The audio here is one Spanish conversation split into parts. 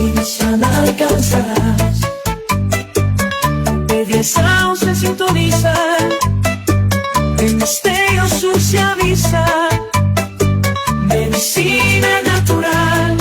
inicial alcanzarás. De 10 a 11 sintoniza, en Estéreo Sur se avisa. Medicina natural,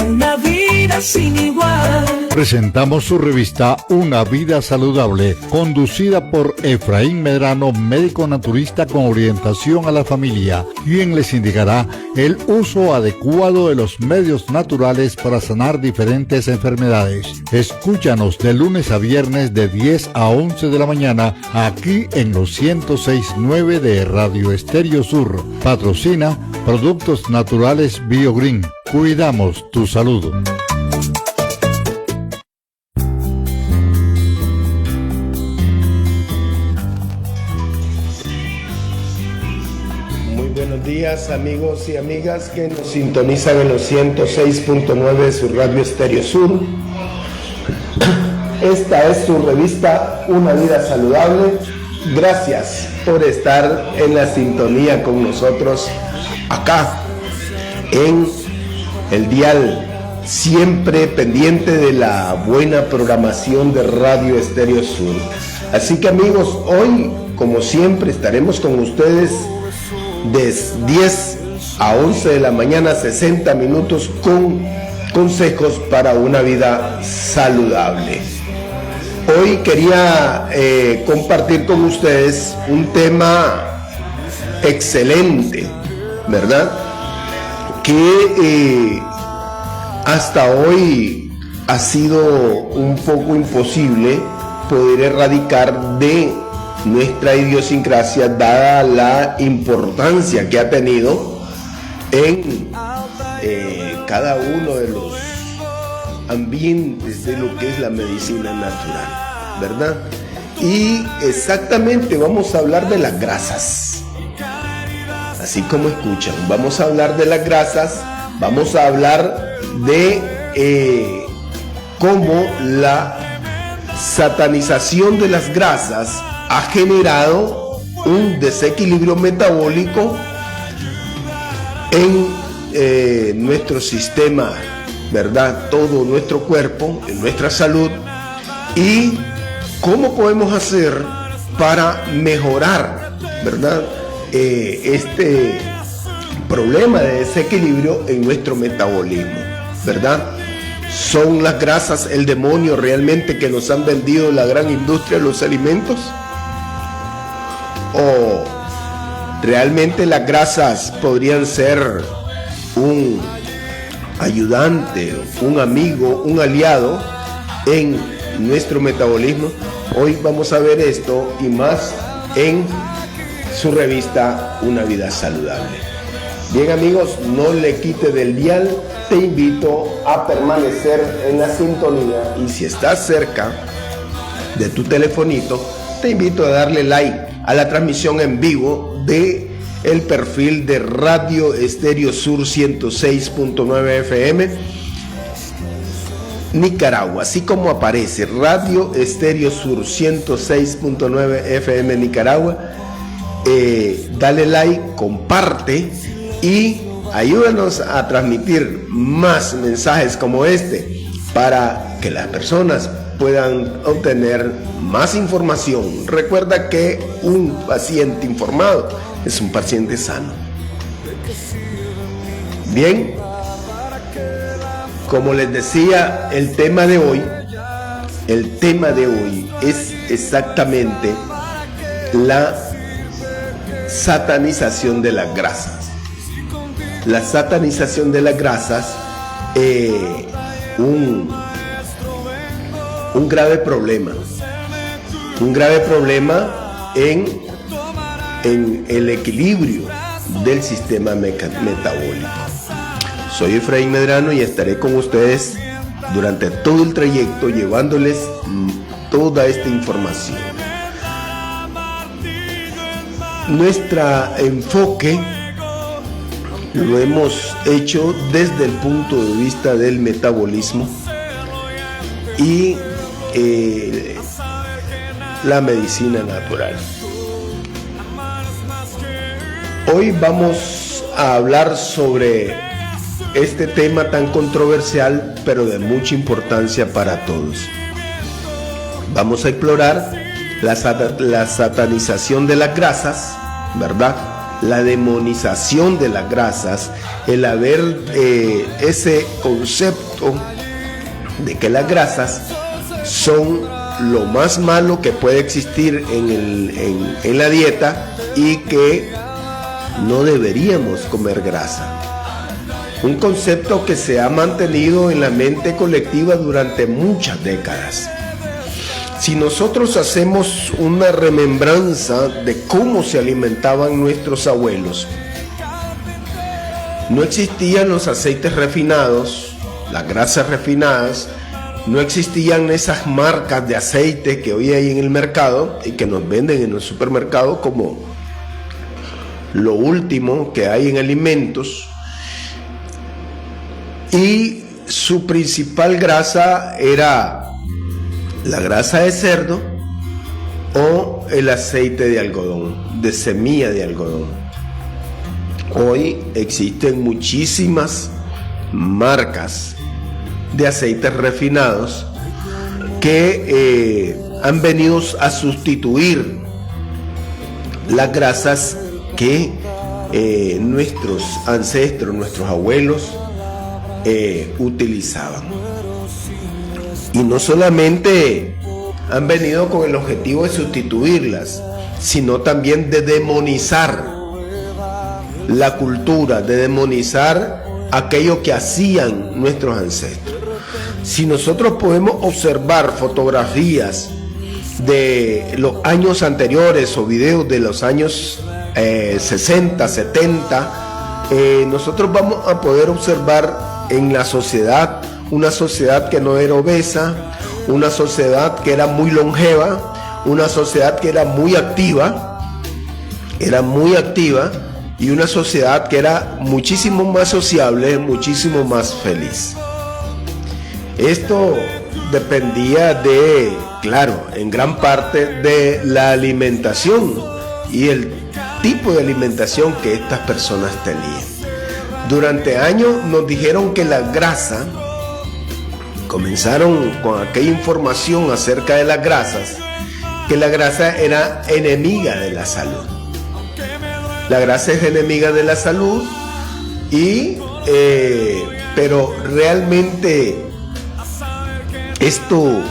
una vida sin igual. Presentamos su revista Una Vida Saludable, conducida por Efraín Medrano, médico naturista con orientación a la familia, quien les indicará el uso adecuado de los medios naturales para sanar diferentes enfermedades. Escúchanos de lunes a viernes de 10 a 11 de la mañana, aquí en los 106.9 de Radio Estéreo Sur. Patrocina Productos Naturales BioGreen. Cuidamos tu salud. Buenos días, amigos y amigas que nos sintonizan en los 106.9 de su Radio Estéreo Sur. Esta es su revista Una Vida Saludable. Gracias por estar en la sintonía con nosotros acá en el dial, siempre pendiente de la buena programación de Radio Estéreo Sur. Así que, amigos, hoy, como siempre, estaremos con ustedes de 10 a 11 de la mañana, 60 minutos con consejos para una vida saludable. Hoy quería compartir con ustedes un tema excelente, ¿verdad? Que hasta hoy ha sido un poco imposible poder erradicar de nuestra idiosincrasia, dada la importancia que ha tenido en cada uno de los ambientes de lo que es la medicina natural, ¿verdad? Y exactamente vamos a hablar de las grasas. Así como escuchan, vamos a hablar de las grasas, vamos a hablar de cómo la satanización de las grasas ha generado un desequilibrio metabólico en nuestro sistema, ¿verdad? Todo nuestro cuerpo, en nuestra salud, y cómo podemos hacer para mejorar, ¿verdad? Este problema de desequilibrio en nuestro metabolismo, ¿verdad? ¿Son las grasas el demonio realmente que nos han vendido la gran industria de los alimentos? ¿O realmente las grasas podrían ser un ayudante, un amigo, un aliado en nuestro metabolismo? Hoy vamos a ver esto y más en su revista Una Vida Saludable. Bien, amigos, no le quite del dial, te invito a permanecer en la sintonía, y si estás cerca de tu telefonito, te invito a darle like a la transmisión en vivo de el perfil de Radio Estéreo Sur 106.9 FM Nicaragua, así como aparece Radio Estéreo Sur 106.9 FM Nicaragua. Dale like, comparte y ayúdanos a transmitir más mensajes como este para que las personas puedan obtener más información. Recuerda que un paciente informado es un paciente sano. Bien, como les decía, el tema de hoy es exactamente la satanización de las grasas. La satanización de las grasas, un grave problema en el equilibrio del sistema metabólico. Soy Efraín Medrano y estaré con ustedes durante todo el trayecto llevándoles toda esta información. Nuestro enfoque lo hemos hecho desde el punto de vista del metabolismo y la medicina natural. Hoy vamos a hablar sobre este tema tan controversial, pero de mucha importancia para todos. Vamos a explorar la satanización de las grasas, ¿verdad? La demonización de las grasas, el haber ese concepto de que las grasas son lo más malo que puede existir en la dieta y que no deberíamos comer grasa. Un concepto que se ha mantenido en la mente colectiva durante muchas décadas. Si nosotros hacemos una remembranza de cómo se alimentaban nuestros abuelos, no existían los aceites refinados, las grasas refinadas, no existían esas marcas de aceite que hoy hay en el mercado y que nos venden en el supermercado como lo último que hay en alimentos. Y su principal grasa era la grasa de cerdo o el aceite de algodón, de semilla de algodón. Hoy existen muchísimas marcas de aceites refinados que han venido a sustituir las grasas que nuestros ancestros, nuestros abuelos utilizaban. Y no solamente han venido con el objetivo de sustituirlas, sino también de demonizar la cultura, de demonizar aquello que hacían nuestros ancestros. Si nosotros podemos observar fotografías de los años anteriores o videos de los años 60, 70, nosotros vamos a poder observar en la sociedad una sociedad que no era obesa, una sociedad que era muy longeva, una sociedad que era muy activa y una sociedad que era muchísimo más sociable, muchísimo más feliz. Esto dependía de, claro, en gran parte de la alimentación y el tipo de alimentación que estas personas tenían. Durante años nos dijeron que la grasa, comenzaron con aquella información acerca de las grasas, que la grasa era enemiga de la salud. La grasa es enemiga de la salud pero realmente ¿esto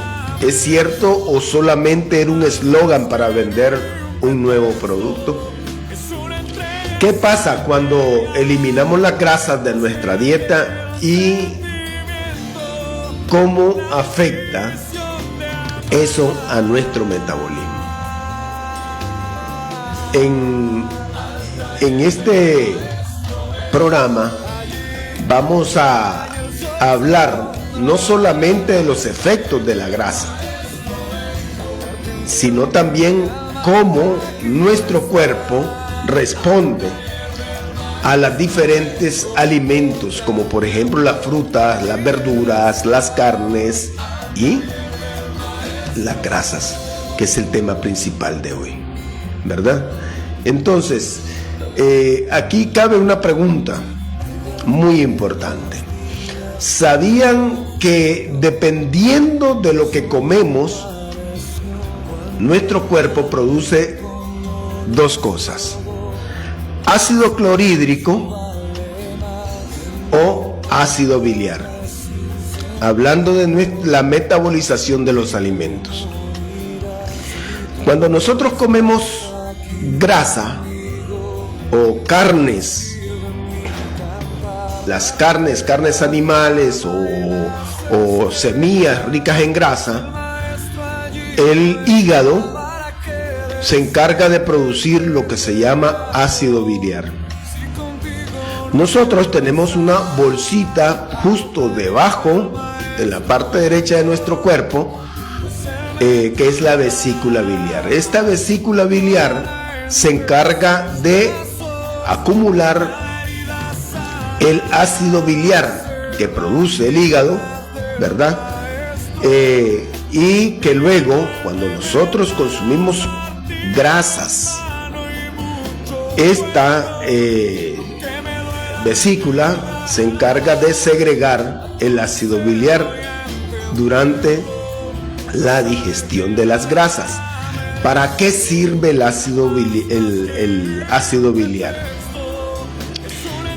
es cierto o solamente era un eslogan para vender un nuevo producto? ¿Qué pasa cuando eliminamos las grasas de nuestra dieta y cómo afecta eso a nuestro metabolismo? En este programa vamos a hablar no solamente de los efectos de la grasa, sino también cómo nuestro cuerpo responde a los diferentes alimentos, como por ejemplo las frutas, las verduras, las carnes y las grasas, que es el tema principal de hoy, ¿verdad? Entonces, aquí cabe una pregunta muy importante. ¿Sabían que dependiendo de lo que comemos, nuestro cuerpo produce dos cosas: ácido clorhídrico o ácido biliar? Hablando de la metabolización de los alimentos. Cuando nosotros comemos grasa o carnes, las carnes animales o semillas ricas en grasa, el hígado se encarga de producir lo que se llama ácido biliar. Nosotros tenemos una bolsita justo debajo, en la parte derecha de nuestro cuerpo, que es la vesícula biliar. Esta vesícula biliar se encarga de acumular el ácido biliar que produce el hígado, ¿verdad? Y que luego, cuando nosotros consumimos grasas, esta vesícula se encarga de segregar el ácido biliar durante la digestión de las grasas. ¿Para qué sirve el ácido biliar?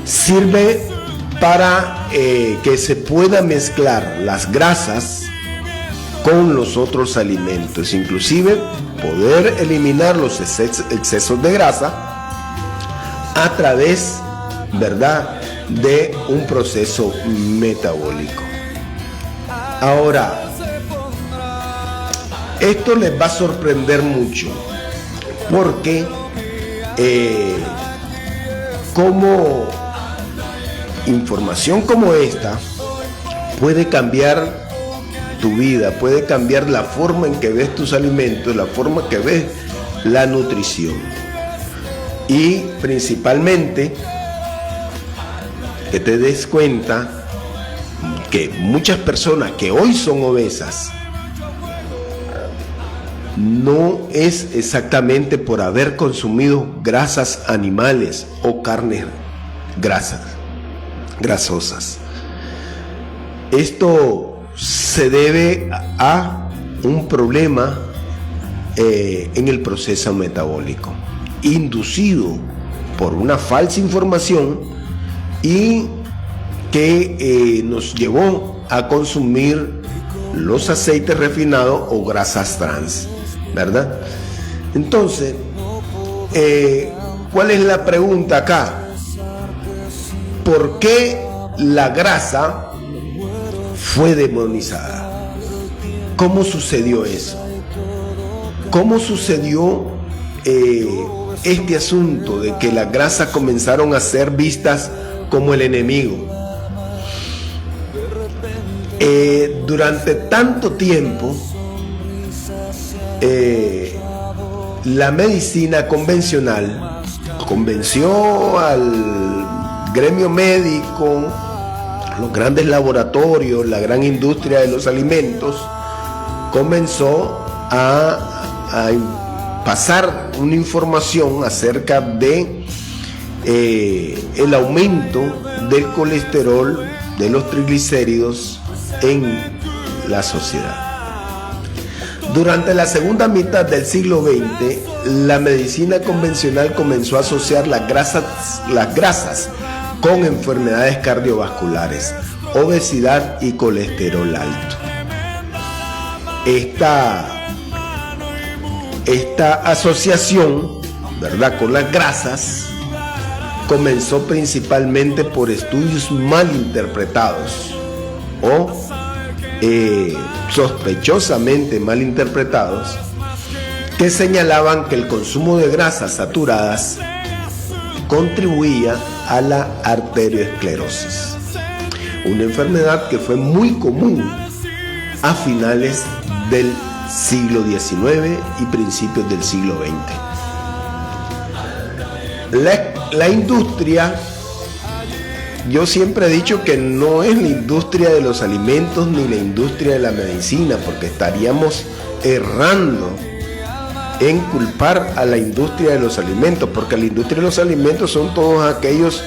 Sirve para que se pueda mezclar las grasas con los otros alimentos, inclusive poder eliminar los excesos de grasa a través, ¿verdad?, de un proceso metabólico. Ahora, esto les va a sorprender mucho, porque como información como esta puede cambiar tu vida, puede cambiar la forma en que ves tus alimentos, la forma que ves la nutrición. Y principalmente que te des cuenta que muchas personas que hoy son obesas no es exactamente por haber consumido grasas animales o carnes grasosas. Esto se debe a un problema en el proceso metabólico, inducido por una falsa información y que nos llevó a consumir los aceites refinados o grasas trans, ¿verdad? Entonces, ¿cuál es la pregunta acá? ¿Por qué la grasa fue demonizada? ¿Cómo sucedió eso? ¿Cómo sucedió este asunto de que las grasas comenzaron a ser vistas como el enemigo? Durante tanto tiempo, la medicina convencional convenció al gremio médico, los grandes laboratorios, la gran industria de los alimentos, comenzó a pasar una información acerca de el aumento del colesterol, de los triglicéridos en la sociedad. Durante la segunda mitad del siglo XX, la medicina convencional comenzó a asociar las grasas con enfermedades cardiovasculares, obesidad y colesterol alto. Esta asociación, ¿verdad?, con las grasas comenzó principalmente por estudios mal interpretados o sospechosamente mal interpretados, que señalaban que el consumo de grasas saturadas contribuía a la arteriosclerosis, una enfermedad que fue muy común a finales del siglo XIX y principios del siglo XX. La industria, yo siempre he dicho que no es la industria de los alimentos ni la industria de la medicina, porque estaríamos errando en culpar a la industria de los alimentos, porque la industria de los alimentos son todos aquellos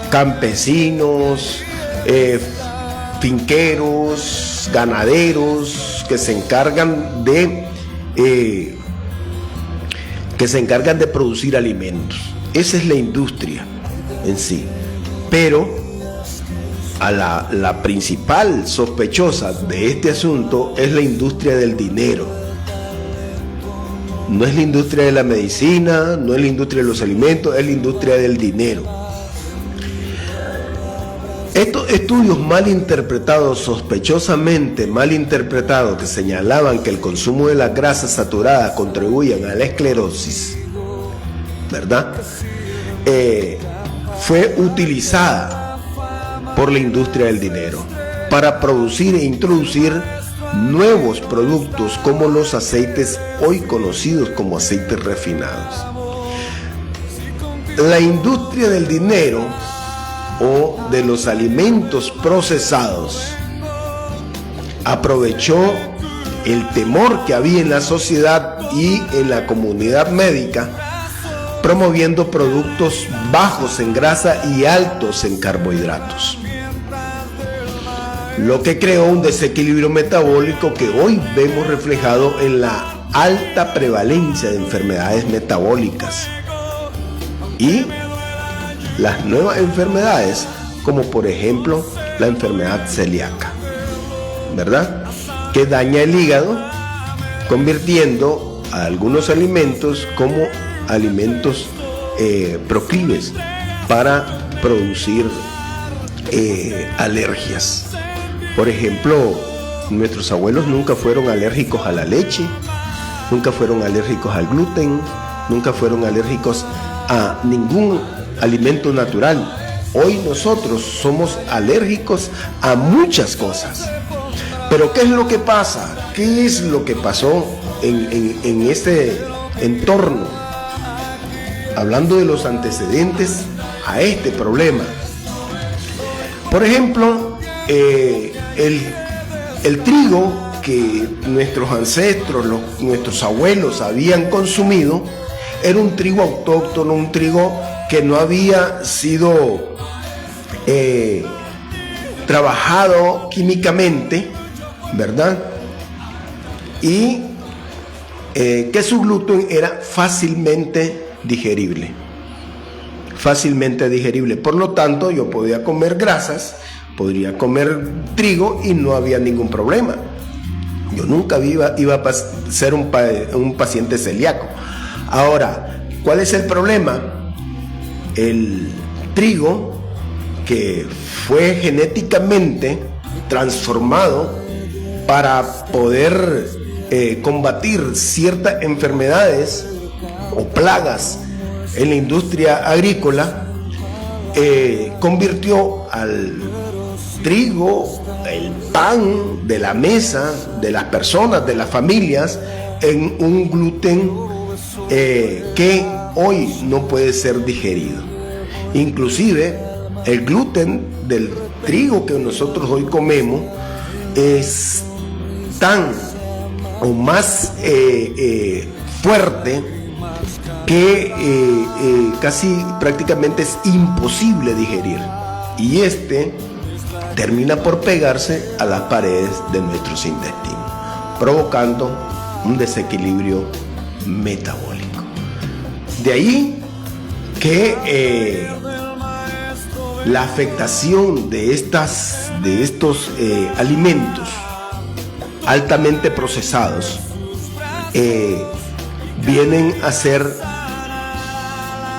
campesinos, finqueros, ganaderos que se encargan de producir alimentos. Esa es la industria en sí. Pero a la principal sospechosa de este asunto es la industria del dinero. No es la industria de la medicina, no es la industria de los alimentos, es la industria del dinero. Estos estudios mal interpretados, sospechosamente mal interpretados, que señalaban que el consumo de las grasas saturadas contribuían a la esclerosis, ¿verdad?, fue utilizada por la industria del dinero para producir e introducir nuevos productos como los aceites hoy conocidos como aceites refinados. La industria del dinero o de los alimentos procesados aprovechó el temor que había en la sociedad y en la comunidad médica promoviendo productos bajos en grasa y altos en carbohidratos, lo que creó un desequilibrio metabólico que hoy vemos reflejado en la alta prevalencia de enfermedades metabólicas y las nuevas enfermedades, como por ejemplo la enfermedad celíaca, ¿verdad?, que daña el hígado, convirtiendo a algunos alimentos como alimentos proclives para producir alergias. Por ejemplo, nuestros abuelos nunca fueron alérgicos a la leche, nunca fueron alérgicos al gluten, nunca fueron alérgicos a ningún alimento natural. Hoy nosotros somos alérgicos a muchas cosas. Pero ¿qué es lo que pasa? ¿Qué es lo que pasó en este entorno? Hablando de los antecedentes a este problema. Por ejemplo, el trigo que nuestros ancestros, nuestros abuelos habían consumido, era un trigo autóctono, un trigo que no había sido trabajado químicamente, ¿verdad? Y que su gluten era fácilmente digerible. Por lo tanto, yo podía comer grasas, podría comer trigo y no había ningún problema. Yo nunca iba a ser un paciente celíaco. Ahora, ¿cuál es el problema? El trigo, que fue genéticamente transformado para poder combatir ciertas enfermedades o plagas en la industria agrícola, convirtió al trigo, el pan de la mesa de las personas, de las familias, en un gluten que hoy no puede ser digerido. Inclusive el gluten del trigo que nosotros hoy comemos es tan o más fuerte que casi prácticamente es imposible digerir, y termina por pegarse a las paredes de nuestros intestinos, provocando un desequilibrio metabólico. De ahí que la afectación de estos alimentos altamente procesados vienen a ser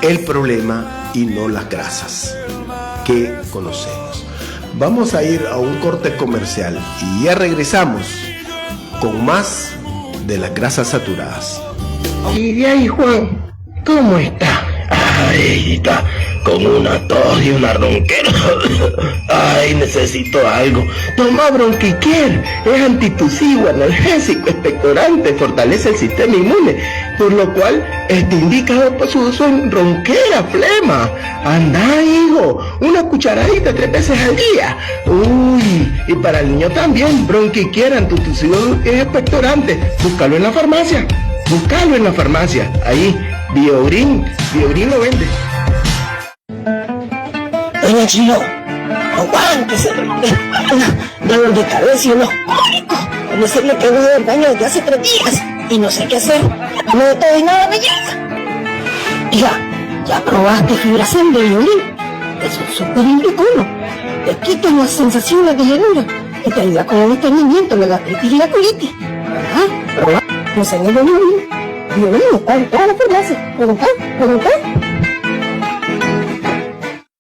el problema y no las grasas que conocemos. Vamos a ir a un corte comercial y ya regresamos con más de las grasas saturadas. Y de ahí, Juan, ¿cómo está? Ay, está con una tos y una ronquera. Ay, necesito algo. Toma Bronquiquier, es antitusivo, analgésico, expectorante, fortalece el sistema inmune, por lo cual está indicado por su uso en ronquera, flema. Anda, hijo, una cucharadita 3 veces al día. Uy, y para el niño también, Bronquiquier, antitusivo y expectorante. Búscalo en la farmacia. Ahí, Biogrin lo vende. Doña Chilo, aguántese, dolor de cabeza y unos cólicos. A mí se me quedó del baño desde hace 3 días y no sé qué hacer. No de todo y nada me llega. ¿Ya probaste Fibracen de Biolín? Es un súper indicuno. Te quitan las sensaciones de llenura y te ayuda con el estreñimiento, la gastritis y la colitis. Probá, no sé de Biolín. Biolín está en todas las farmacias. Preguntá.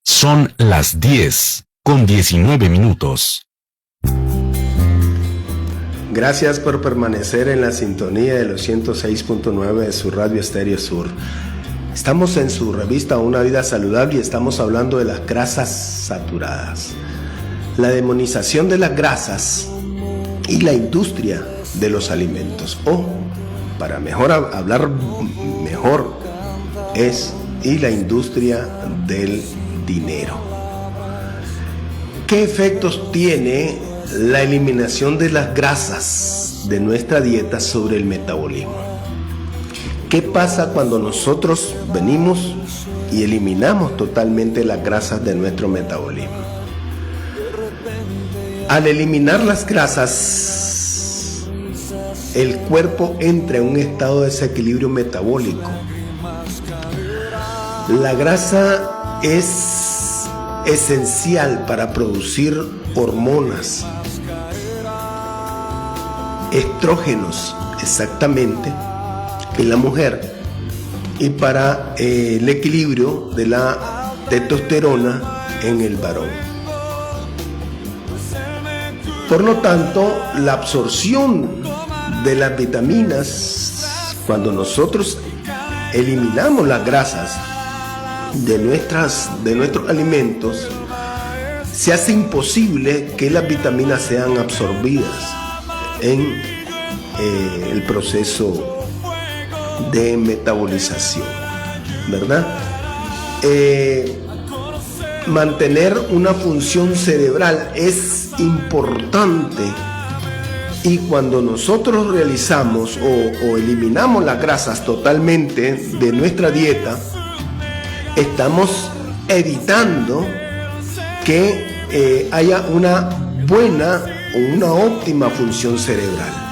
Son las 10:19. Gracias por permanecer en la sintonía de los 106.9 de su Radio Estéreo Sur. Estamos en su revista Una Vida Saludable y estamos hablando de las grasas saturadas. La demonización de las grasas y la industria de los alimentos. O, para hablar mejor, y la industria del dinero. ¿Qué efectos tiene la eliminación de las grasas de nuestra dieta sobre el metabolismo? ¿Qué pasa cuando nosotros venimos y eliminamos totalmente las grasas de nuestro metabolismo? Al eliminar las grasas, el cuerpo entra en un estado de desequilibrio metabólico. La grasa es esencial para producir hormonas, estrógenos exactamente, en la mujer, y para el equilibrio de la testosterona en el varón. Por lo tanto, la absorción de las vitaminas, cuando nosotros eliminamos las grasas de nuestros alimentos, se hace imposible que las vitaminas sean absorbidas en el proceso de metabolización, ¿verdad? Mantener una función cerebral es importante, y cuando nosotros realizamos o eliminamos las grasas totalmente de nuestra dieta, estamos evitando que haya una buena o una óptima función cerebral.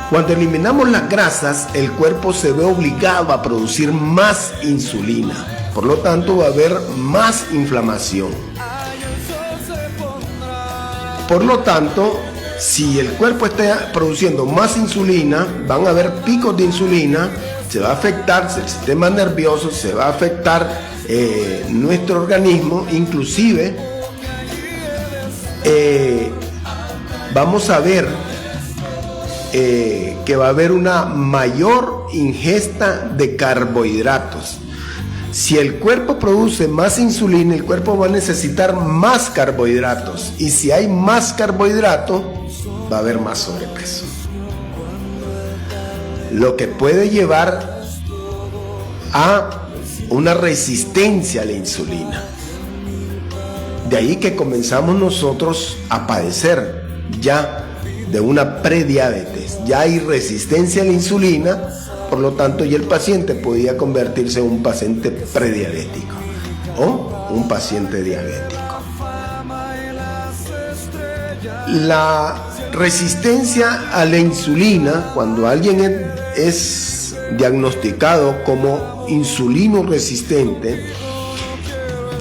Cuando eliminamos las grasas, el cuerpo se ve obligado a producir más insulina. Por lo tanto, va a haber más inflamación. Por lo tanto, si el cuerpo está produciendo más insulina, van a haber picos de insulina, se va a afectar el sistema nervioso, se va a afectar nuestro organismo, inclusive vamos a ver que va a haber una mayor ingesta de carbohidratos. Si el cuerpo produce más insulina, el cuerpo va a necesitar más carbohidratos, y si hay más carbohidratos, va a haber más sobrepeso, lo que puede llevar a una resistencia a la insulina. De ahí que comenzamos nosotros a padecer ya de una prediabetes. Ya hay resistencia a la insulina, por lo tanto ya el paciente podía convertirse en un paciente prediabético o un paciente diabético. La resistencia a la insulina, cuando alguien es diagnosticado como insulino resistente,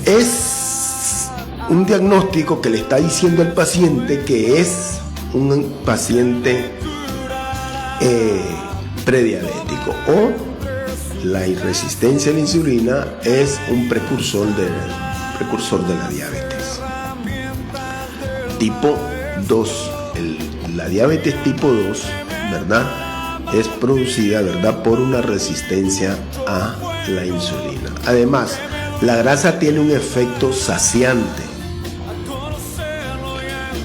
es un diagnóstico que le está diciendo al paciente que es un paciente prediabético, o la resistencia a la insulina es un precursor de la diabetes tipo 2. La diabetes tipo 2, ¿verdad?, es producida, ¿verdad?, por una resistencia a la insulina. Además, la grasa tiene un efecto saciante,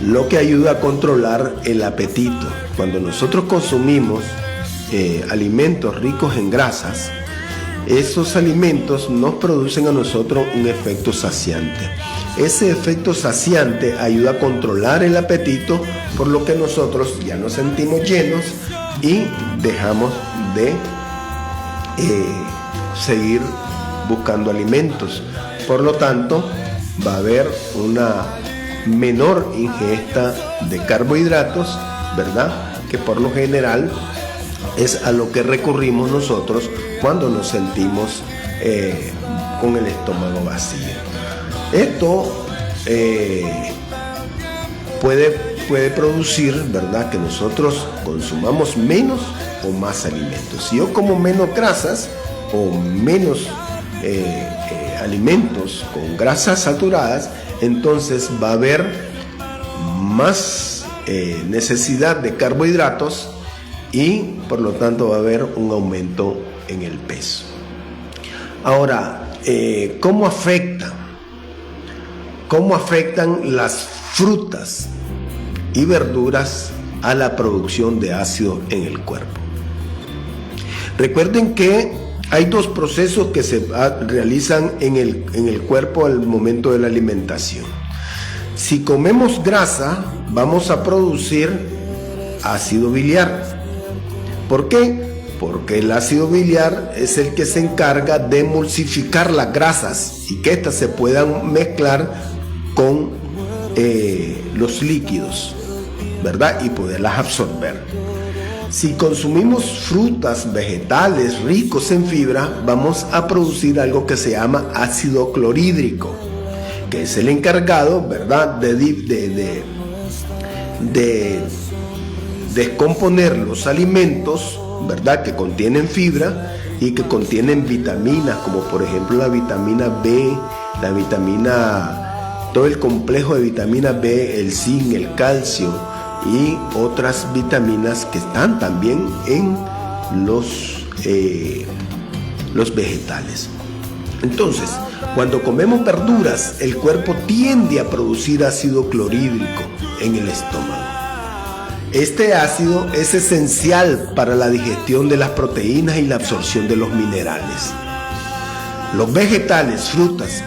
lo que ayuda a controlar el apetito. Cuando nosotros consumimos alimentos ricos en grasas, esos alimentos nos producen a nosotros un efecto saciante. Ese efecto saciante ayuda a controlar el apetito, por lo que nosotros ya nos sentimos llenos y dejamos de seguir buscando alimentos. Por lo tanto, va a haber una menor ingesta de carbohidratos, ¿verdad?, que por lo general es a lo que recurrimos nosotros cuando nos sentimos con el estómago vacío. Esto puede producir, ¿verdad?, que nosotros consumamos menos o más alimentos. Si yo como menos grasas o menos alimentos con grasas saturadas, entonces va a haber más necesidad de carbohidratos, y por lo tanto va a haber un aumento en el peso. Ahora, ¿cómo afectan las frutas y verduras a la producción de ácido en el cuerpo? Recuerden que hay dos procesos que se realizan en el cuerpo al momento de la alimentación. Si comemos grasa, vamos a producir ácido biliar. ¿Por qué? porque el ácido biliar es el que se encarga de emulsificar las grasas y que éstas se puedan mezclar con los líquidos, ¿verdad? Y poderlas absorber. Si consumimos frutas, vegetales ricos en fibra, vamos a producir algo que se llama ácido clorhídrico, que es el encargado, ¿verdad?, de descomponer los alimentos, ¿verdad?, que contienen fibra y que contienen vitaminas, como por ejemplo la vitamina B, todo el complejo de vitamina B, el zinc, el calcio y otras vitaminas que están también en los vegetales. Entonces, cuando comemos verduras, el cuerpo tiende a producir ácido clorhídrico en el estómago. Este ácido es esencial para la digestión de las proteínas y la absorción de los minerales. Los vegetales, frutas,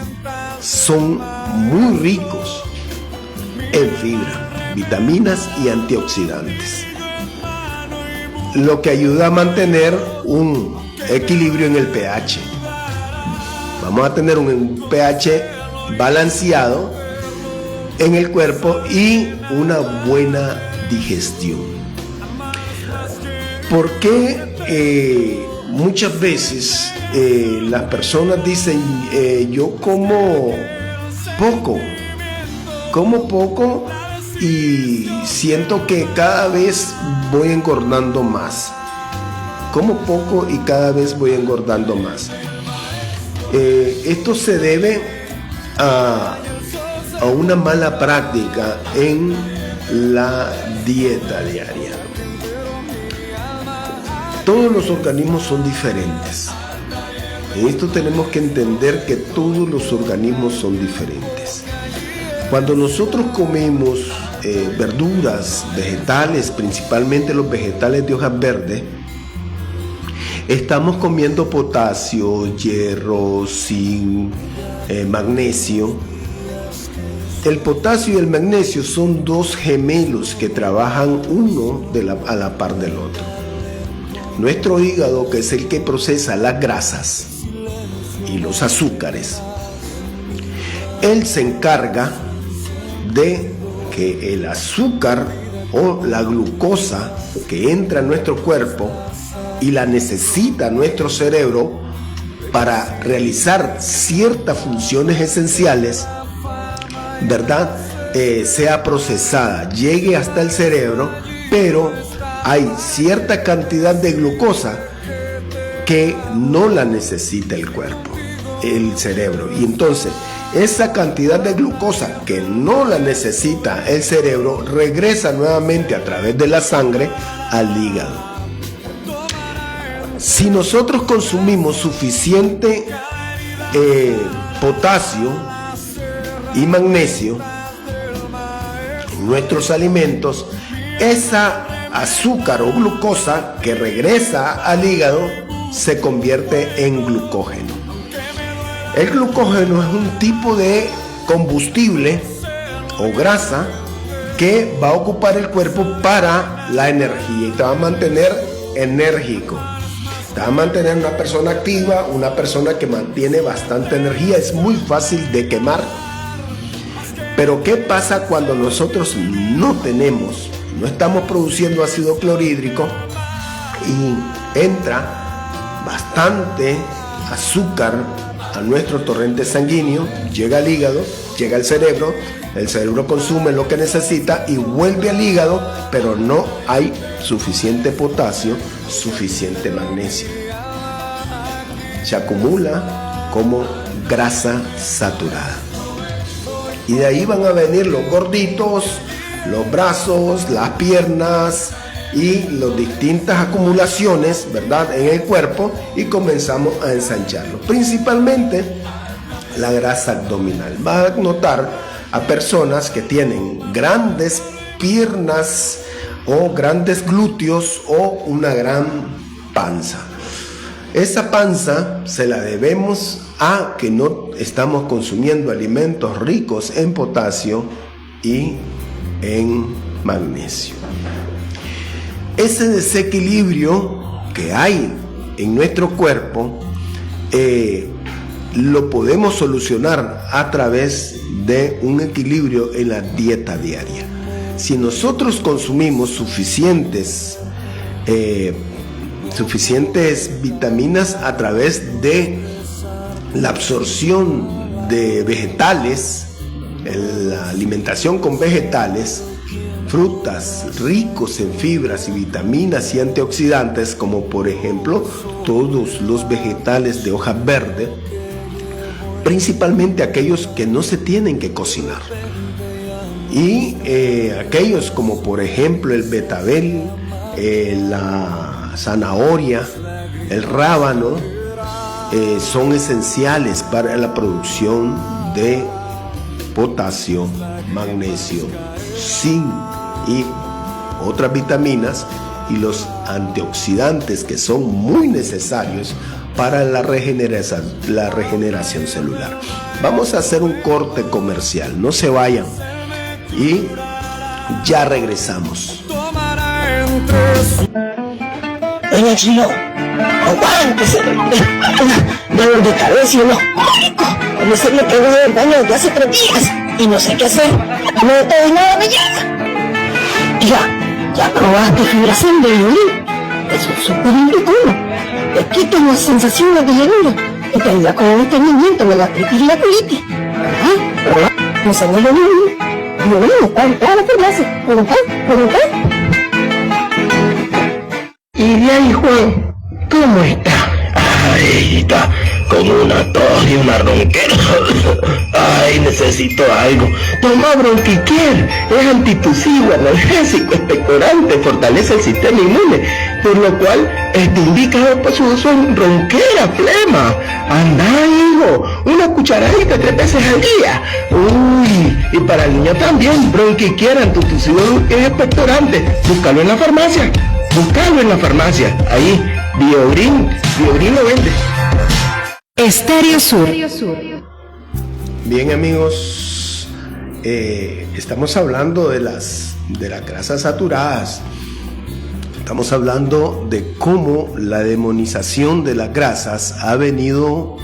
son muy ricos en fibra, vitaminas y antioxidantes, lo que ayuda a mantener un equilibrio en el pH. Vamos a tener un pH balanceado en el cuerpo y una buena digestión. ¿Por qué muchas veces las personas dicen yo como poco y siento que cada vez voy engordando más? Como poco y cada vez voy engordando más. Esto se debe a una mala práctica en la dieta diaria. Todos los organismos son diferentes. En esto tenemos que entender que todos los organismos son diferentes. Cuando nosotros comemos verduras, vegetales, principalmente los vegetales de hojas verdes, estamos comiendo potasio, hierro, zinc, magnesio. El potasio y el magnesio son dos gemelos que trabajan uno a la par del otro. Nuestro hígado, que es el que procesa las grasas y los azúcares, él se encarga de que el azúcar o la glucosa que entra en nuestro cuerpo y la necesita nuestro cerebro para realizar ciertas funciones esenciales, ¿verdad?, sea procesada, llegue hasta el cerebro, pero hay cierta cantidad de glucosa que no la necesita el cuerpo, el cerebro, y entonces esa cantidad de glucosa que no la necesita el cerebro regresa nuevamente a través de la sangre al hígado. Si nosotros consumimos suficiente potasio y magnesio en nuestros alimentos, esa azúcar o glucosa que regresa al hígado se convierte en glucógeno. El glucógeno es un tipo de combustible o grasa que va a ocupar el cuerpo para la energía y te va a mantener enérgico. Te va a mantener una persona activa, una persona que mantiene bastante energía. Es muy fácil de quemar. Pero ¿qué pasa cuando nosotros no estamos produciendo ácido clorhídrico y entra bastante azúcar a nuestro torrente sanguíneo, llega al hígado, llega al cerebro, el cerebro consume lo que necesita y vuelve al hígado, pero no hay suficiente potasio, suficiente magnesio. Se acumula como grasa saturada. Y de ahí van a venir los gorditos, los brazos, las piernas y las distintas acumulaciones, ¿verdad?, en el cuerpo, y comenzamos a ensancharlo. Principalmente la grasa abdominal. Va a notar a personas que tienen grandes piernas o grandes glúteos o una gran panza. Esa panza se la debemos a que no estamos consumiendo alimentos ricos en potasio y en magnesio. Ese desequilibrio que hay en nuestro cuerpo lo podemos solucionar a través de un equilibrio en la dieta diaria. Si nosotros consumimos suficientes vitaminas a través de la absorción de vegetales, la alimentación con vegetales, frutas ricos en fibras y vitaminas y antioxidantes, como por ejemplo todos los vegetales de hoja verde, principalmente aquellos que no se tienen que cocinar, y aquellos como por ejemplo el betabel, la zanahoria, el rábano, son esenciales para la producción de potasio, magnesio, zinc y otras vitaminas, y los antioxidantes que son muy necesarios para la regeneración celular. Vamos a hacer un corte comercial, no se vayan y ya regresamos. Doña Chilo, aguántese, dolor de cabeza y unos cólicos. No se me quedó del baño desde hace 3 días y no sé qué hacer. No de todo y nada me llega. Ya probaste fibracén de violín. Eso es súper rico. Te quita las sensaciones de llenura y te ayuda con el estreñimiento, la gastritis y la colitis. No se me lo mismo. Violín está en toda la farmacia. ¿Pregunté? Y de ahí, Juan, ¿cómo está? Ay, está con una tos y una ronquera. Ay, necesito algo. Toma Bronquiquier, es antitusivo, analgésico, expectorante, fortalece el sistema inmune, por lo cual está indicado para su uso en ronquera, flema. Anda, hijo, una cucharadita 3 veces al día. Uy, y para el niño también, Bronquiquier, antitusivo, es expectorante. Búscalo en la farmacia. Ahí, Biogrin lo vende. Estéreo Sur. Bien, amigos, estamos hablando de las grasas saturadas. Estamos hablando de cómo la demonización de las grasas ha venido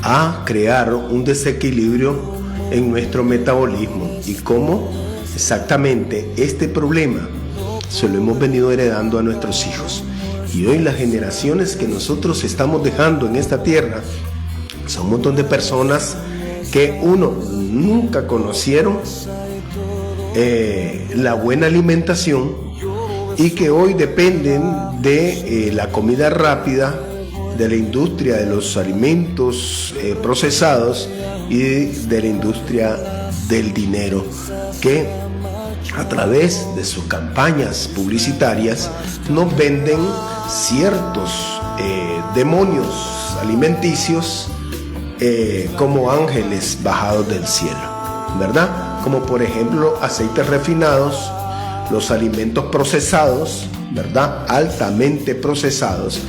a crear un desequilibrio en nuestro metabolismo, y cómo exactamente este problema se lo hemos venido heredando a nuestros hijos. Y hoy las generaciones que nosotros estamos dejando en esta tierra son un montón de personas que nunca conocieron la buena alimentación, y que hoy dependen de la comida rápida, de la industria de los alimentos procesados y de la industria del dinero, que a través de sus campañas publicitarias nos venden ciertos demonios alimenticios como ángeles bajados del cielo, ¿verdad? Como por ejemplo aceites refinados, los alimentos procesados, ¿verdad? Altamente procesados.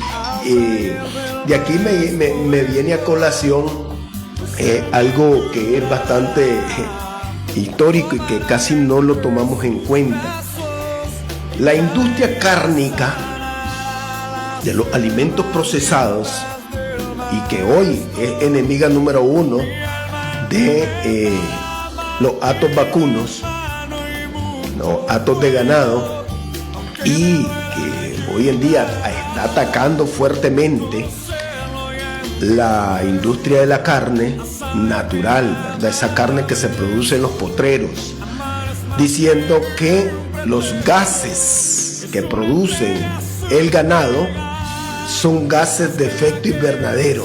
De aquí me viene a colación algo que es bastante histórico y que casi no lo tomamos en cuenta. La industria cárnica de los alimentos procesados, y que hoy es enemiga número 1 de los hatos vacunos, los hatos de ganado, y que hoy en día está atacando fuertemente la industria de la carne natural, ¿verdad? Esa carne que se produce en los potreros, diciendo que los gases que producen el ganado son gases de efecto invernadero,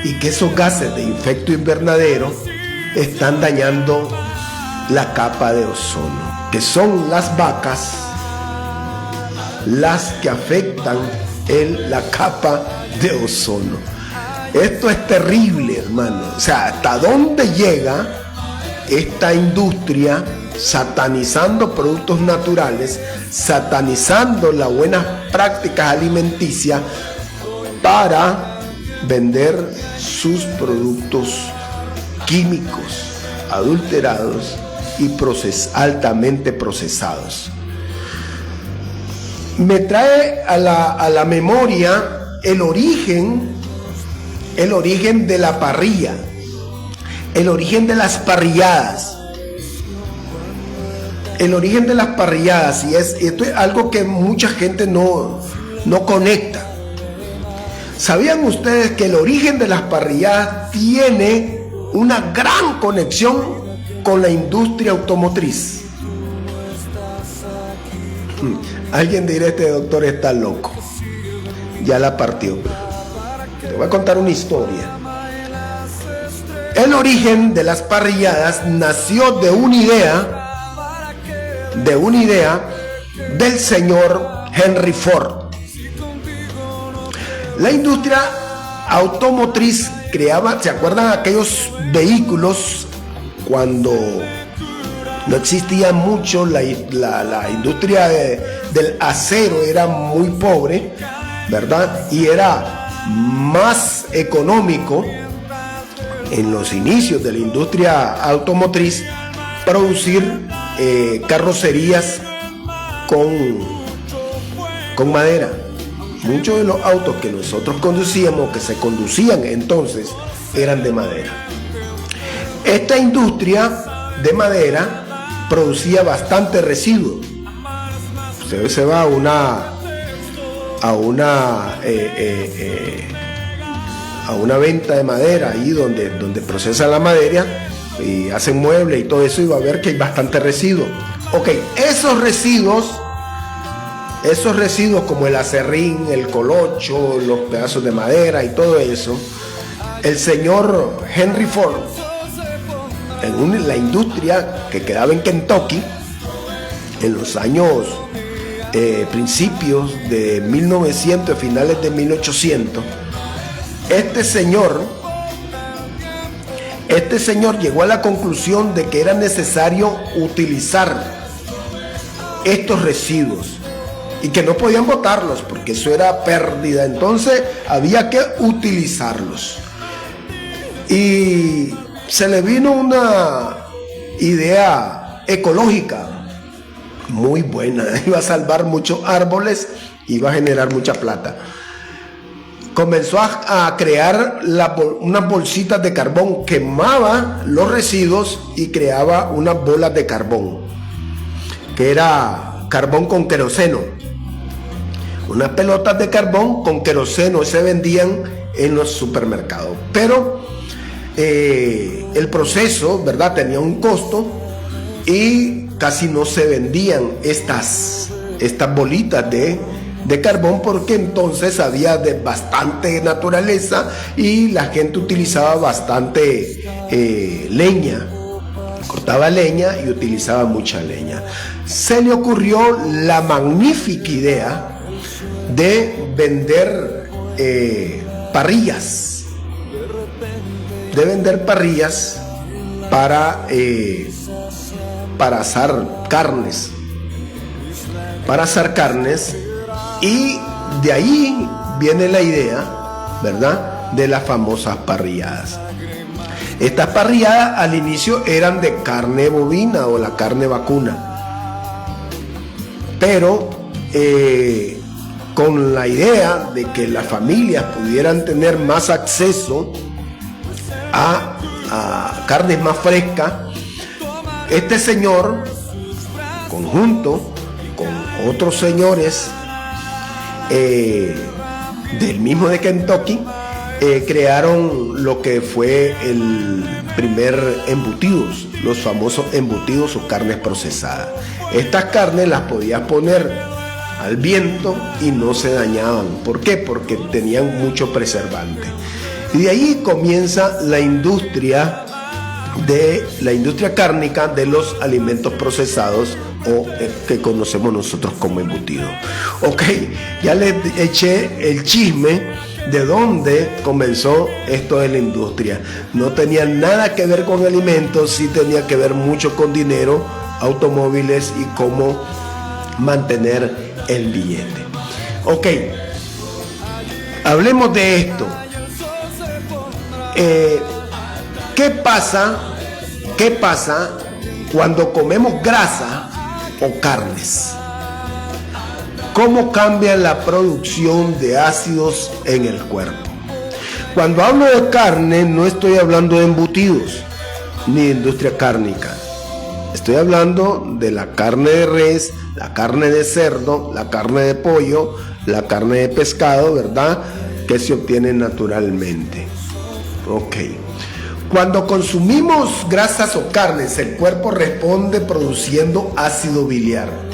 y que esos gases de efecto invernadero están dañando la capa de ozono, que son las vacas las que afectan la capa de ozono. Esto es terrible, hermano. O sea, ¿hasta dónde llega esta industria satanizando productos naturales, satanizando las buenas prácticas alimenticias para vender sus productos químicos, adulterados y altamente procesados? me trae a la memoria el origen de la parrilla, el origen de las parrilladas. El origen de las parrilladas, y esto es algo que mucha gente no conecta. ¿Sabían ustedes que el origen de las parrilladas tiene una gran conexión con la industria automotriz? Alguien dirá, este doctor está loco, ya la partió. Te voy a contar una historia. El origen de las parrilladas nació de una idea del señor Henry Ford. La industria automotriz creaba, ¿se acuerdan aquellos vehículos cuando no existía mucho? La industria del acero era muy pobre, ¿verdad? Y era más económico en los inicios de la industria automotriz producir carrocerías con madera. Muchos de los autos que nosotros conducíamos, que se conducían entonces, eran de madera. Esta industria de madera producía bastante residuo. Usted se va a una venta de madera ahí donde procesan la madera y hacen muebles y todo eso, y va a ver que hay bastante residuo. Ok, esos residuos como el acerrín, el colocho, los pedazos de madera y todo eso, el señor Henry Ford, en la industria que quedaba en Kentucky, en los años principios de 1900, finales de 1800, este señor llegó a la conclusión de que era necesario utilizar estos residuos y que no podían botarlos porque eso era pérdida. Entonces había que utilizarlos, y se le vino una idea ecológica muy buena. Iba a salvar muchos árboles, iba a generar mucha plata. Comenzó a crear unas bolsitas de carbón, quemaba los residuos y creaba unas bolas de carbón, que era carbón con queroseno. Unas pelotas de carbón con queroseno se vendían en los supermercados. Pero el proceso, ¿verdad?, tenía un costo y casi no se vendían estas bolitas de carbón, porque entonces había de bastante naturaleza y la gente utilizaba bastante leña, cortaba leña y utilizaba mucha leña. Se le ocurrió la magnífica idea de vender parrillas, para asar carnes, y de ahí viene la idea, ¿verdad?, de las famosas parrilladas. Estas parrilladas al inicio eran de carne bovina o la carne vacuna, pero con la idea de que las familias pudieran tener más acceso a carnes más frescas, este señor, conjunto con otros señores del mismo de Kentucky, crearon lo que fue el primer embutidos, los famosos embutidos o carnes procesadas. Estas carnes las podías poner al viento y no se dañaban. ¿Por qué? Porque tenían mucho preservante. Y de ahí comienza la industria cárnica de los alimentos procesados, o que conocemos nosotros como embutido. Ok, ya les eché el chisme de dónde comenzó esto de la industria. No tenía nada que ver con alimentos, sí tenía que ver mucho con dinero, automóviles y cómo mantener el billete. Ok, hablemos de esto. ¿Qué pasa cuando comemos grasa o carnes? ¿Cómo cambia la producción de ácidos en el cuerpo? Cuando hablo de carne, no estoy hablando de embutidos ni de industria cárnica. Estoy hablando de la carne de res, la carne de cerdo, la carne de pollo, la carne de pescado, ¿verdad? Que se obtiene naturalmente. Ok. Cuando consumimos grasas o carnes, el cuerpo responde produciendo ácido biliar.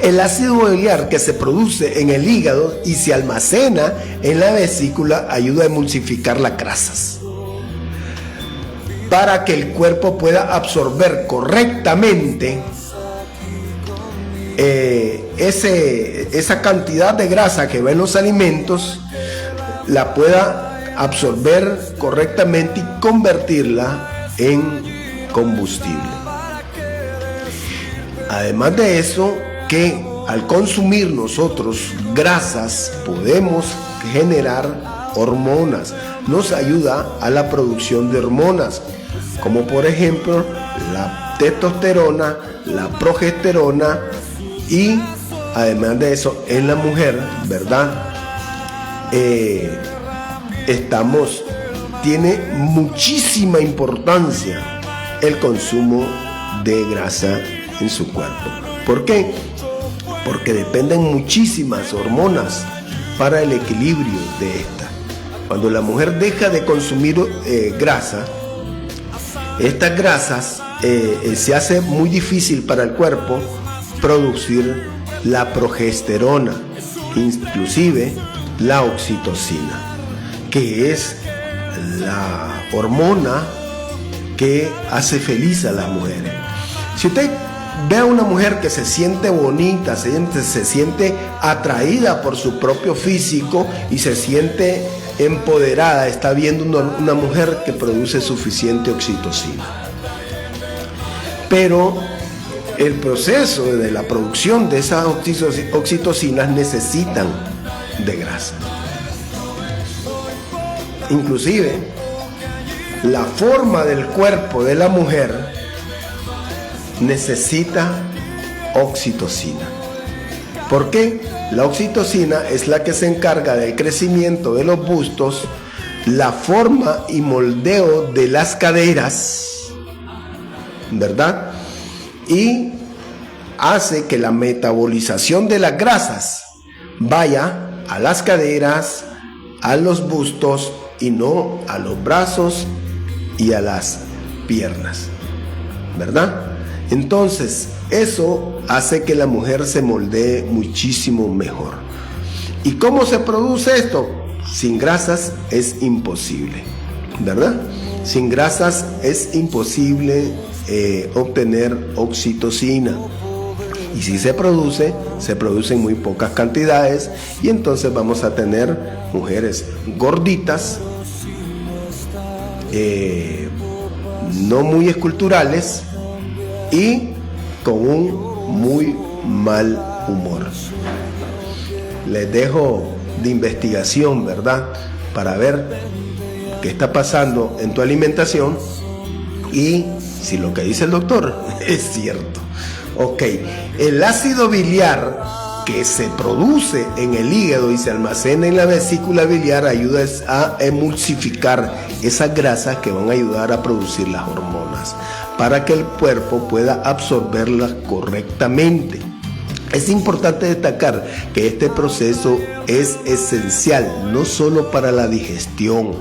El ácido biliar que se produce en el hígado y se almacena en la vesícula ayuda a emulsificar las grasas para que el cuerpo pueda absorber correctamente esa cantidad de grasa que va en los alimentos, la pueda absorber correctamente y convertirla en combustible. Además de eso, que al consumir nosotros grasas podemos generar hormonas, nos ayuda a la producción de hormonas, como por ejemplo la testosterona, la progesterona, y además de eso en la mujer, ¿verdad? Tiene muchísima importancia el consumo de grasa en su cuerpo. ¿Por qué? Porque dependen muchísimas hormonas para el equilibrio de esta. Cuando la mujer deja de consumir grasa, estas grasas se hace muy difícil para el cuerpo producir la progesterona, inclusive la oxitocina, que es la hormona que hace feliz a las mujeres. Si usted ve a una mujer que se siente bonita, se siente atraída por su propio físico y se siente empoderada, está viendo una mujer que produce suficiente oxitocina. Pero el proceso de la producción de esas oxitocinas necesitan de grasa. Inclusive, la forma del cuerpo de la mujer necesita oxitocina. ¿Por qué? La oxitocina es la que se encarga del crecimiento de los bustos, la forma y moldeo de las caderas, ¿verdad? Y hace que la metabolización de las grasas vaya a las caderas, a los bustos y no a los brazos y a las piernas, ¿verdad? Entonces, eso hace que la mujer se moldee muchísimo mejor. ¿Y cómo se produce esto? Sin grasas es imposible, ¿verdad? Sin grasas es imposible obtener oxitocina. Y si se produce en muy pocas cantidades, y entonces vamos a tener mujeres gorditas, no muy esculturales, y con un muy mal humor. Les dejo de investigación, ¿verdad? Para ver qué está pasando en tu alimentación y si lo que dice el doctor es cierto. Ok, el ácido biliar que se produce en el hígado y se almacena en la vesícula biliar ayuda a emulsificar esas grasas que van a ayudar a producir las hormonas para que el cuerpo pueda absorberlas correctamente. Es importante destacar que este proceso es esencial no solo para la digestión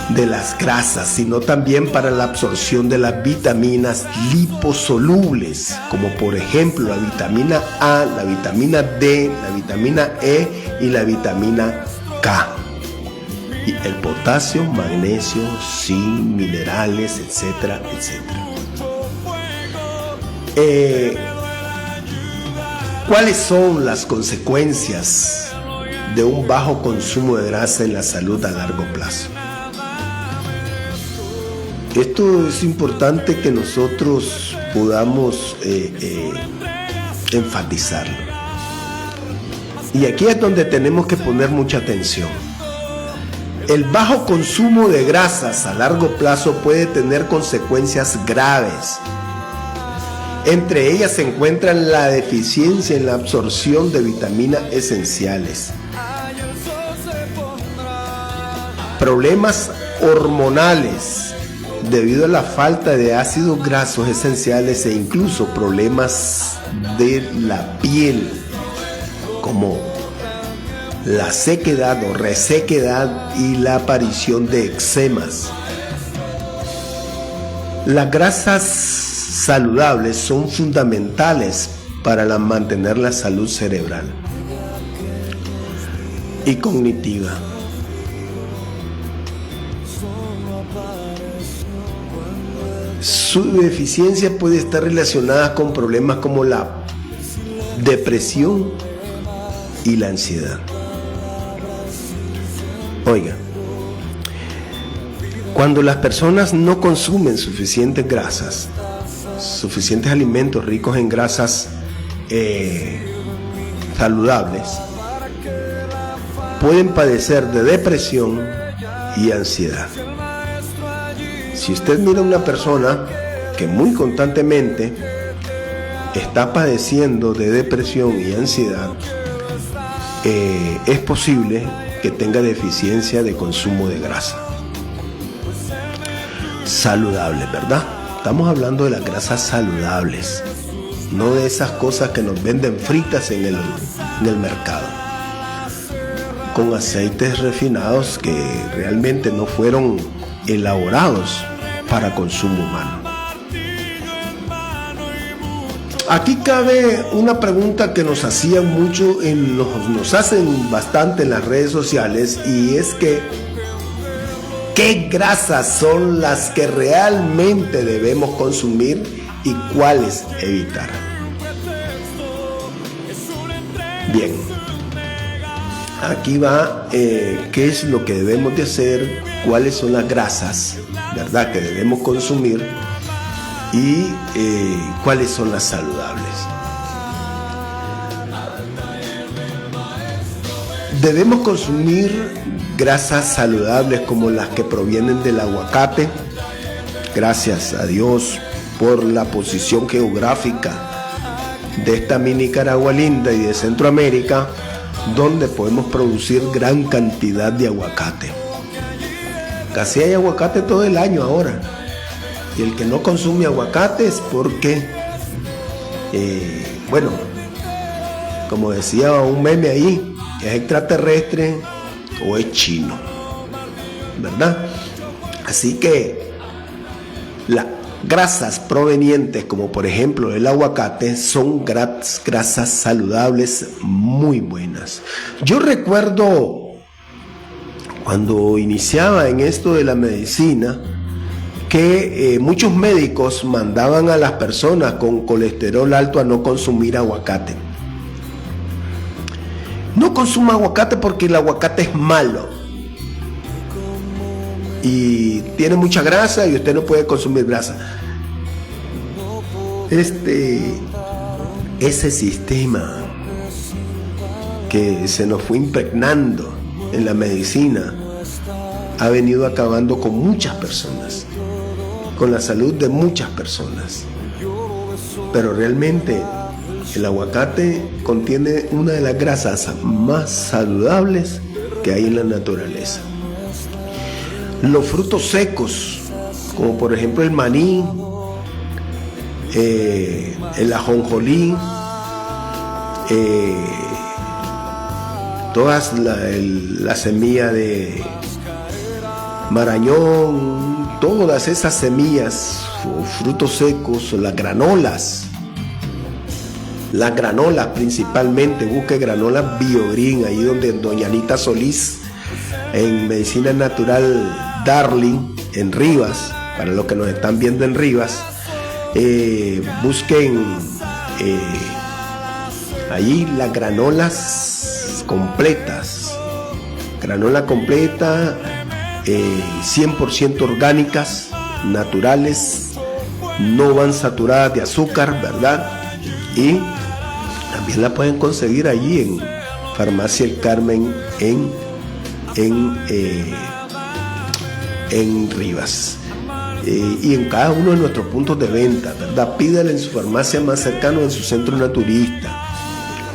de las grasas, sino también para la absorción de las vitaminas liposolubles, como por ejemplo la vitamina A, la vitamina D, la vitamina E y la vitamina K. Y el potasio, magnesio, zinc, minerales, etcétera, etcétera. ¿Cuáles son las consecuencias de un bajo consumo de grasa en la salud a largo plazo? Esto es importante que nosotros podamos enfatizarlo. Y aquí es donde tenemos que poner mucha atención. El bajo consumo de grasas a largo plazo puede tener consecuencias graves. Entre ellas se encuentran la deficiencia en la absorción de vitaminas esenciales, problemas hormonales debido a la falta de ácidos grasos esenciales e incluso problemas de la piel como la sequedad o resequedad y la aparición de eczemas. Las grasas saludables son fundamentales para mantener la salud cerebral y cognitiva. Su deficiencia puede estar relacionada con problemas como la depresión y la ansiedad. Oiga, cuando las personas no consumen suficientes grasas, suficientes alimentos ricos en grasas saludables, pueden padecer de depresión y ansiedad. Si usted mira a una persona que muy constantemente está padeciendo de depresión y ansiedad, es posible que tenga deficiencia de consumo de grasa saludable, ¿verdad? Estamos hablando de las grasas saludables, no de esas cosas que nos venden fritas en el mercado, con aceites refinados que realmente no fueron elaborados para consumo humano. Aquí cabe una pregunta que nos hacían mucho, nos hacen bastante en las redes sociales, y es que ¿qué grasas son las que realmente debemos consumir y cuáles evitar? Bien, aquí va qué es lo que debemos de hacer, cuáles son las grasas, ¿verdad?, que debemos consumir y cuáles son las saludables. Debemos consumir grasas saludables como las que provienen del aguacate. Gracias a Dios por la posición geográfica de esta mi Nicaragua linda y de Centroamérica, donde podemos producir gran cantidad de aguacate. Casi hay aguacate todo el año ahora. Y el que no consume aguacate es porque, bueno, como decía un meme ahí, es extraterrestre o es chino, ¿verdad? Así que las grasas provenientes, como por ejemplo el aguacate, son grasas saludables muy buenas. Yo recuerdo cuando iniciaba en esto de la medicina que muchos médicos mandaban a las personas con colesterol alto a no consumir aguacate. No consuma aguacate porque el aguacate es malo y tiene mucha grasa y usted no puede consumir grasa. Ese sistema que se nos fue impregnando en la medicina ha venido acabando con muchas personas, con la salud de muchas personas. Pero realmente el aguacate contiene una de las grasas más saludables que hay en la naturaleza. Los frutos secos, como por ejemplo el maní, el ajonjolí, todas la semilla de marañón, todas esas semillas o frutos secos, o las granolas principalmente, busque granolas BioGreen, ahí donde doña Anita Solís, en Medicina Natural Darling, en Rivas, para los que nos están viendo en Rivas, busquen allí las granolas completas, granola completa, 100% orgánicas, naturales, no van saturadas de azúcar, ¿verdad? Y también la pueden conseguir allí en Farmacia El Carmen en Rivas. y en cada uno de nuestros puntos de venta, ¿verdad? Pídale en su farmacia más cercana o en su centro naturista.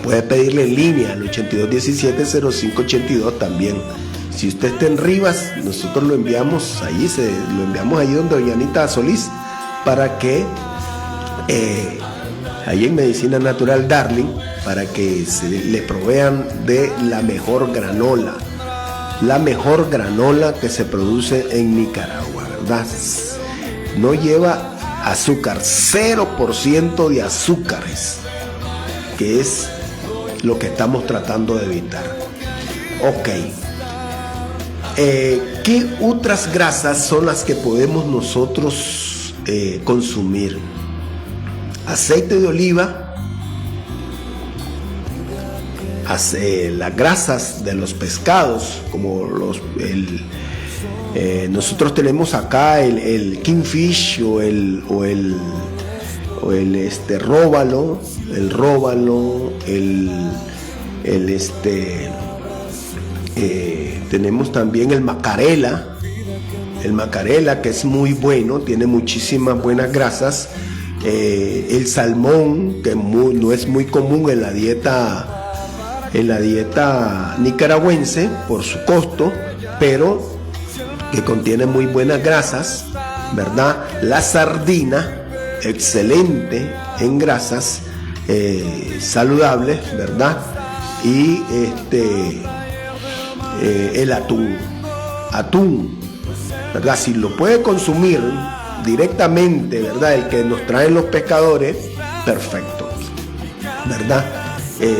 Puede pedirle en línea al 8217-0582 también. Si usted está en Rivas, nosotros lo enviamos allí donde doña Anita Solís, para que ahí en Medicina Natural Darling, para que se le provean de la mejor granola que se produce en Nicaragua, ¿verdad? No lleva azúcar, 0% de azúcares, que es lo que estamos tratando de evitar. Ok. ¿Qué otras grasas son las que podemos nosotros consumir? Aceite de oliva, las grasas de los pescados, como nosotros tenemos acá el kingfish o el róbalo, tenemos también el macarela, que es muy bueno, tiene muchísimas buenas grasas. El salmón, que no es muy común en la dieta nicaragüense por su costo, pero que contiene muy buenas grasas, ¿verdad? La sardina, excelente en grasas saludables, ¿verdad? Y el atún, ¿verdad? Si lo puede consumir directamente, ¿verdad? El que nos traen los pescadores, perfecto, ¿verdad?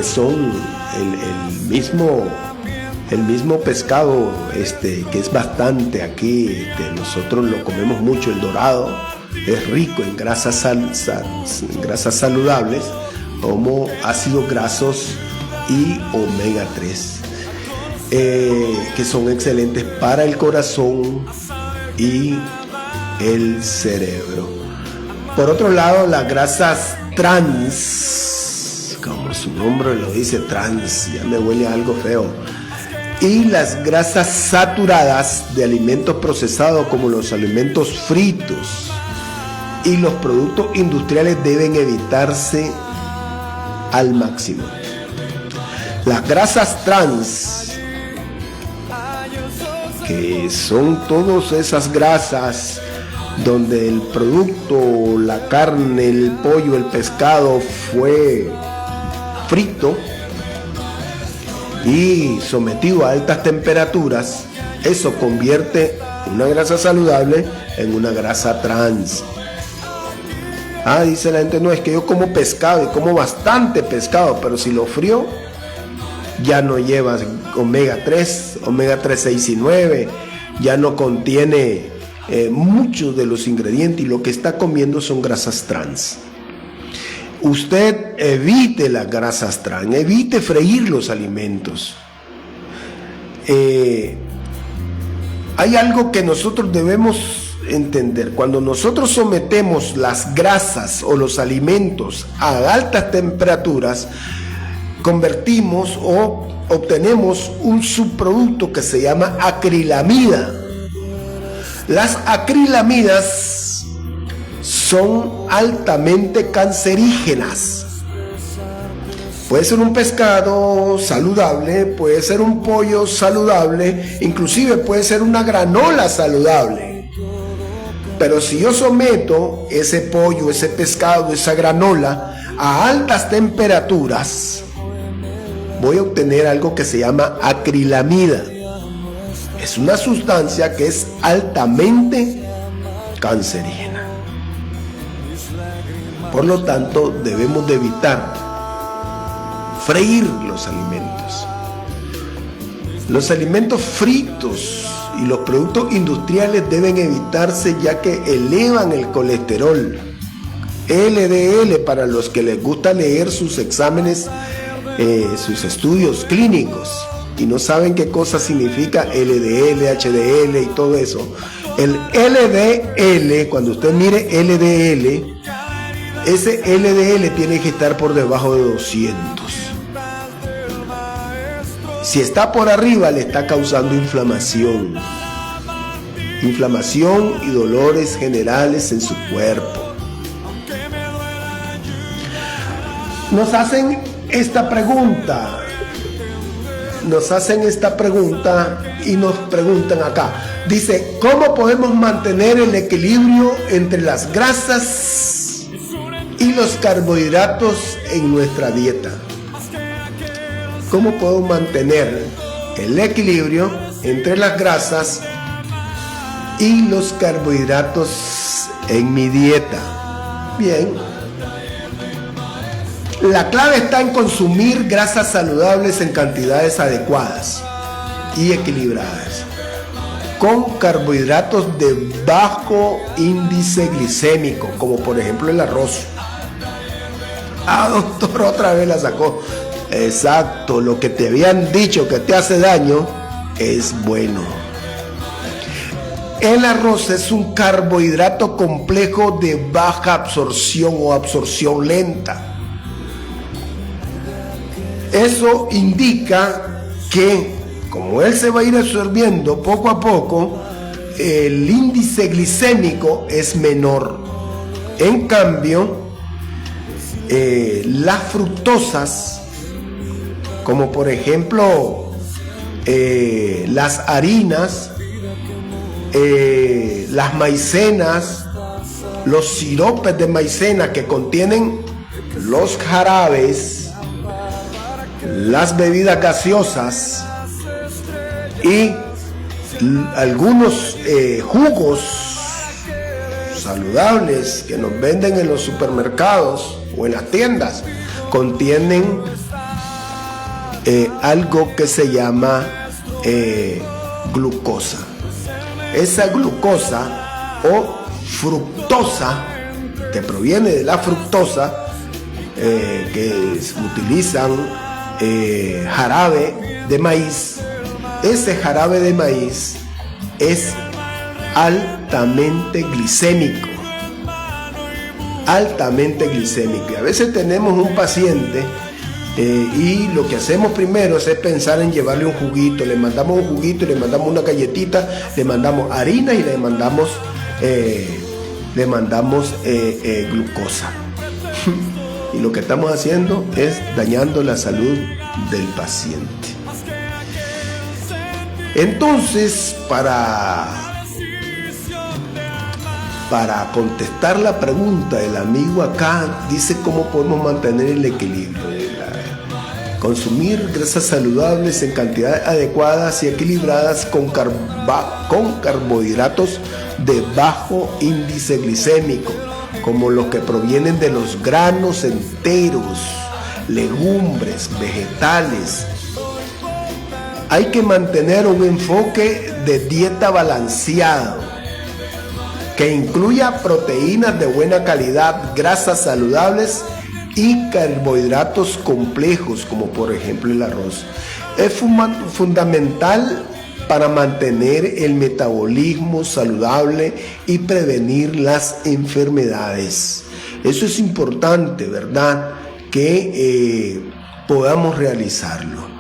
Son el mismo pescado, que es bastante aquí, nosotros lo comemos mucho, el dorado, es rico en grasas saludables, como ácidos grasos y omega 3, que son excelentes para el corazón y el cerebro. Por otro lado, las grasas trans, como su nombre lo dice, trans, ya me huele a algo feo, y las grasas saturadas de alimentos procesados, como los alimentos fritos y los productos industriales, deben evitarse al máximo. Las grasas trans, que son todas esas grasas donde el producto, la carne, el pollo, el pescado fue frito y sometido a altas temperaturas, eso convierte una grasa saludable en una grasa trans. Dice la gente, no, es que yo como pescado y como bastante pescado, pero si lo frío ya no lleva omega 3, omega 3, 6 y 9, ya no contiene muchos de los ingredientes, y lo que está comiendo son grasas trans. Usted evite las grasas trans, evite freír los alimentos. Hay algo que nosotros debemos entender: cuando nosotros sometemos las grasas o los alimentos a altas temperaturas, convertimos o obtenemos un subproducto que se llama acrilamida. Las acrilamidas son altamente cancerígenas. Puede ser un pescado saludable, puede ser un pollo saludable, inclusive puede ser una granola saludable. Pero si yo someto ese pollo, ese pescado, esa granola a altas temperaturas, voy a obtener algo que se llama acrilamida. Es una sustancia que es altamente cancerígena. Por lo tanto, debemos de evitar freír los alimentos. Los alimentos fritos y los productos industriales deben evitarse, ya que elevan el colesterol. LDL, para los que les gusta leer sus exámenes, sus estudios clínicos y no saben qué cosa significa LDL, HDL y todo eso. El LDL, cuando usted mire LDL, ese LDL tiene que estar por debajo de 200. Si está por arriba, le está causando inflamación. inflamación y dolores generales en su cuerpo. Nos hacen esta pregunta y nos preguntan acá. Dice, ¿cómo podemos mantener el equilibrio entre las grasas y los carbohidratos en nuestra dieta? ¿Cómo puedo mantener el equilibrio entre las grasas y los carbohidratos en mi dieta? Bien. La clave está en consumir grasas saludables en cantidades adecuadas y equilibradas, con carbohidratos de bajo índice glicémico, como por ejemplo el arroz. Doctor, otra vez la sacó. Exacto, lo que te habían dicho que te hace daño es bueno. El arroz es un carbohidrato complejo de baja absorción o absorción lenta. Eso indica que, como él se va a ir absorbiendo poco a poco, el índice glicémico es menor. En cambio, las fructosas, como por ejemplo las harinas, las maicenas, los siropes de maicena que contienen los jarabes, las bebidas gaseosas y algunos jugos saludables que nos venden en los supermercados o en las tiendas, contienen algo que se llama glucosa. Esa glucosa o fructosa, que proviene de la fructosa, que utilizan jarabe de maíz. Ese jarabe de maíz es altamente glicémico. Altamente glicémico. Y a veces tenemos un paciente y lo que hacemos primero es pensar en llevarle un juguito. Le mandamos un juguito, le mandamos una galletita, le mandamos harina y le mandamos glucosa. Y lo que estamos haciendo es dañando la salud del paciente. Entonces, para contestar la pregunta del amigo acá, dice cómo podemos mantener el equilibrio. Consumir grasas saludables en cantidades adecuadas y equilibradas con carbohidratos de bajo índice glicémico, como los que provienen de los granos enteros, legumbres, vegetales. Hay que mantener un enfoque de dieta balanceado que incluya proteínas de buena calidad, grasas saludables y carbohidratos complejos, como por ejemplo el arroz. Es fundamental para mantener el metabolismo saludable y prevenir las enfermedades. Eso es importante, ¿verdad? Que podamos realizarlo.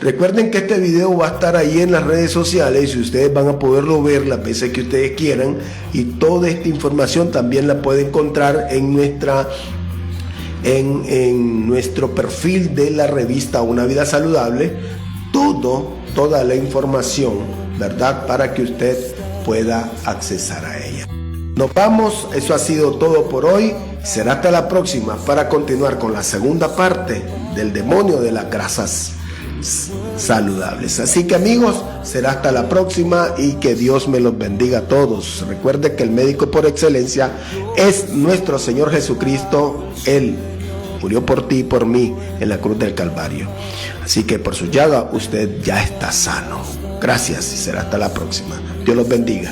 Recuerden que este video va a estar ahí en las redes sociales y ustedes van a poderlo ver las veces que ustedes quieran, y toda esta información también la pueden encontrar en nuestro perfil de la revista Una Vida Saludable. Toda la información, ¿verdad?, para que usted pueda accesar a ella. Nos vamos, eso ha sido todo por hoy. Será hasta la próxima para continuar con la segunda parte del demonio de las grasas saludables. Así que amigos, será hasta la próxima y que Dios me los bendiga a todos. Recuerde que el médico por excelencia es nuestro Señor Jesucristo. Él murió por ti y por mí en la cruz del Calvario. Así que por su llaga usted ya está sano. Gracias y será hasta la próxima. Dios los bendiga.